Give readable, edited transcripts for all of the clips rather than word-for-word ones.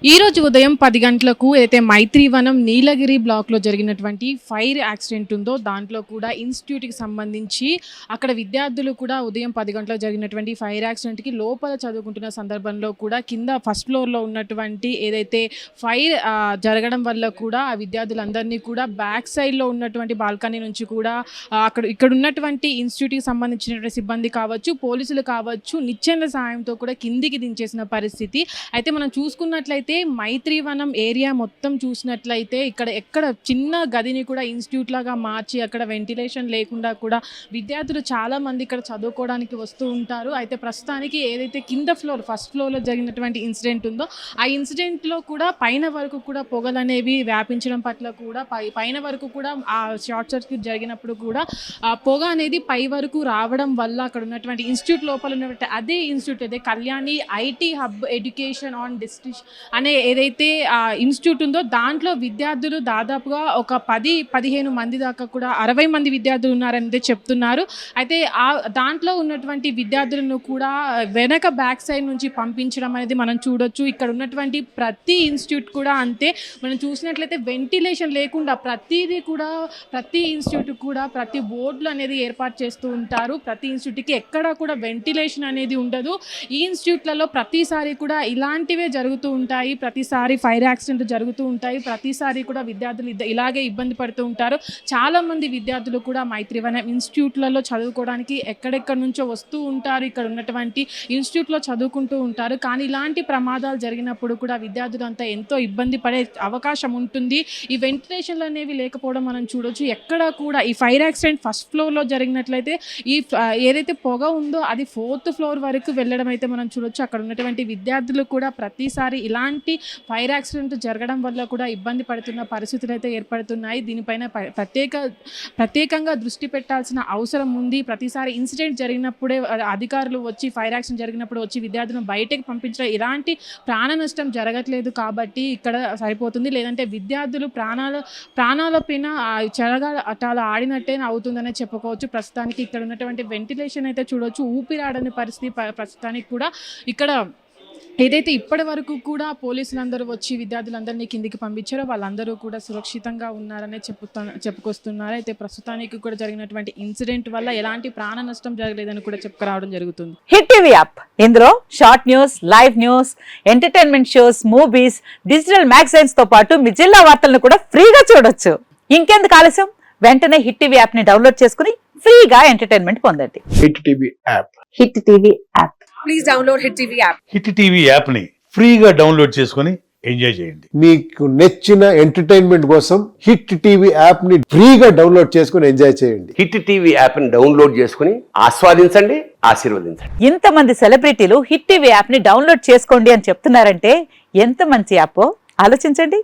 ఈ రోజు ఉదయం 10 గంటలకు అయితే మైత్రివనం నీలగిరి బ్లాక్లో జరిగినటువంటి ఫైర్ యాక్సిడెంట్ ఉందో దాంట్లో కూడా ఇన్స్టిట్యూట్కి సంబంధించి అక్కడ విద్యార్థులు కూడా ఉదయం 10 గంటలకు జరిగినటువంటి ఫైర్ యాక్సిడెంట్కి లోపల చదువుకుంటున్న సందర్భంలో కూడా కింద ఫస్ట్ ఫ్లోర్లో ఉన్నటువంటి ఏదైతే ఫైర్ జరగడం వల్ల కూడా ఆ విద్యార్థులందరినీ కూడా బ్యాక్ సైడ్లో ఉన్నటువంటి బాల్కనీ నుంచి కూడా ఇక్కడ ఉన్నటువంటి ఇన్స్టిట్యూట్కి సంబంధించినటువంటి సిబ్బంది కావచ్చు, పోలీసులు కావచ్చు, నిచ్చెనల సాయంతో కూడా కిందికి దించేసిన పరిస్థితి. అయితే మనం చూసుకున్నట్లయితే మైత్రివనం ఏరియా మొత్తం చూసినట్లయితే ఎక్కడ చిన్న గదిని కూడా ఇన్స్టిట్యూట్ లాగా మార్చి అక్కడ వెంటిలేషన్ లేకుండా కూడా విద్యార్థులు చాలా మంది ఇక్కడ చదువుకోవడానికి వస్తూ ఉంటారు. అయితే ప్రస్తుతానికి ఏదైతే కింద ఫ్లోర్ ఫస్ట్ ఫ్లోర్లో జరిగినటువంటి ఇన్సిడెంట్ ఉందో ఆ ఇన్సిడెంట్లో కూడా పైన వరకు కూడా పొగలు అనేవి వ్యాపించడం పట్ల కూడా పైన వరకు కూడా ఆ షార్ట్ సర్క్యూట్ జరిగినప్పుడు కూడా ఆ పొగ అనేది పై వరకు రావడం వల్ల అక్కడ ఉన్నటువంటి ఇన్స్టిట్యూట్ లోపల ఉన్నటువంటి అదే ఇన్స్టిట్యూట్ అదే Kalyani IT hub education on district అనే ఏదైతే ఇన్స్టిట్యూట్ ఉందో దాంట్లో విద్యార్థులు దాదాపుగా ఒక 10-15 మంది దాకా కూడా 60 మంది విద్యార్థులు ఉన్నారని చెప్తున్నారు. అయితే దాంట్లో ఉన్నటువంటి విద్యార్థులను కూడా వెనక బ్యాక్ సైడ్ నుంచి పంపించడం అనేది మనం చూడొచ్చు. ఇక్కడ ఉన్నటువంటి ప్రతి ఇన్స్టిట్యూట్ కూడా అంతే. మనం చూసినట్లయితే వెంటిలేషన్ లేకుండా ప్రతి ఇన్స్టిట్యూట్ కూడా ప్రతి బోర్డులు అనేది ఏర్పాటు చేస్తూ ఉంటారు. ప్రతి ఇన్స్టిట్యూట్కి ఎక్కడా కూడా వెంటిలేషన్ అనేది ఉండదు. ఈ ఇన్స్టిట్యూట్లలో ప్రతిసారి కూడా ఇలాంటివే జరుగుతూ ఉంటాయి. ప్రతిసారి ఫైర్ యాక్సిడెంట్ జరుగుతూ ఉంటాయి. ప్రతిసారి కూడా విద్యార్థులు ఇలాగే ఇబ్బంది పడుతూ ఉంటారు. చాలా మంది విద్యార్థులు కూడా మైత్రివనం ఇన్స్టిట్యూట్లలో చదువుకోవడానికి ఎక్కడెక్కడి నుంచో వస్తూ ఉంటారు. ఇక్కడ ఉన్నటువంటి ఇన్స్టిట్యూట్లో చదువుకుంటూ ఉంటారు. కానీ ఇలాంటి ప్రమాదాలు జరిగినప్పుడు కూడా విద్యార్థులు అంతా ఎంతో ఇబ్బంది పడే అవకాశం ఉంటుంది. ఈ వెంటిలేషన్లు అనేవి లేకపోవడం మనం చూడొచ్చు. ఎక్కడ కూడా ఈ ఫైర్ యాక్సిడెంట్ ఫస్ట్ ఫ్లోర్లో జరిగినట్లయితే ఏదైతే పొగ ఉందో అది 4th ఫ్లోర్ వరకు వెళ్ళడం అయితే మనం చూడొచ్చు. అక్కడ ఉన్నటువంటి విద్యార్థులు కూడా ప్రతిసారి ఇలాంటి ఫైర్ యాక్సిడెంట్ జరగడం వల్ల కూడా ఇబ్బంది పడుతున్న పరిస్థితులు అయితే ఏర్పడుతున్నాయి. దీనిపైన ప్రత్యేకంగా దృష్టి పెట్టాల్సిన అవసరం ఉంది. ప్రతిసారి ఇన్సిడెంట్ జరిగినప్పుడే అధికారులు వచ్చి ఫైర్ యాక్సిడెంట్ జరిగినప్పుడు వచ్చి విద్యార్థులను బయటకు పంపించడం ఇలాంటి ప్రాణ నష్టం జరగట్లేదు కాబట్టి ఇక్కడ సరిపోతుంది. లేదంటే విద్యార్థులు ప్రాణాల పైన అటాల ఆడినట్టే అవుతుందనే చెప్పుకోవచ్చు. ప్రస్తుతానికి ఇక్కడ ఉన్నటువంటి వెంటిలేషన్ అయితే చూడవచ్చు. ఊపిరాడని పరిస్థితి ప్రస్తుతానికి కూడా ఇక్కడ ఏదైతే ఇప్పటి వరకు కూడా పోలీసులందరూ వచ్చి విద్యార్థులందరినీ కిందికి పంపించారో వాళ్ళందరూ కూడా సురక్షితంగా ఉన్నారనే చెప్పుకొస్తున్నారు. అయితే ప్రస్తుతానికి కూడా జరిగినటువంటి ఇన్సిడెంట్ వల్ల ఎలాంటి ప్రాణ నష్టం జరగలేదని కూడా చెప్పుకురావడం జరుగుతుంది. హిట్ టీవీ యాప్ ఇందులో short news, live news, entertainment shows, movies, digital magazines తో పాటు మీ జిల్లా వార్తలను కూడా ఫ్రీగా చూడొచ్చు. ఇంకెందుకు ఆలస్యం, వెంటనే హిట్ టీవీ యాప్ ని డౌన్లోడ్ చేసుకుని ఫ్రీగా ఎంటర్టైన్మెంట్ పొందండి. Hit TV app. Hit TV app. Please download hit TV app. Hit TV app ని ఫ్రీగా డౌన్లోడ్ చేసుకుని ఎంజాయ్ చేయండి. మీకు నచ్చిన ఎంటర్టైన్మెంట్ కోసం హిట్ టీవీ యాప్ ని ఫ్రీగా డౌన్లోడ్ చేసుకుని ఎంజాయ్ చేయండి. హిట్ టీవీ యాప్ ని డౌన్లోడ్ చేసుకుని ఆస్వాదించండి, ఆశీర్వదించండి. ఇంతమంది సెలబ్రిటీలు హిట్ టీవీ యాప్ ని డౌన్లోడ్ చేసుకోండి అని చెప్తున్నారంటే ఎంత మంచి యాప్ ఆలోచించండి.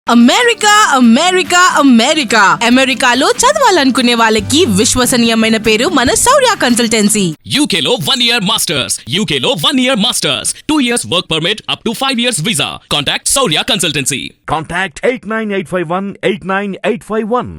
అమెరికా అమెరికాలో చదవాలనుకునే వాళ్ళకి విశ్వసనీయమైన పేరు మన శౌర్య కన్సల్టెన్సీ. UK లో 1 year masters, UK లో 1 year masters, 2 years work permit up to 5 years visa. Contact Saurya Consultancy. Contact 89851 89851.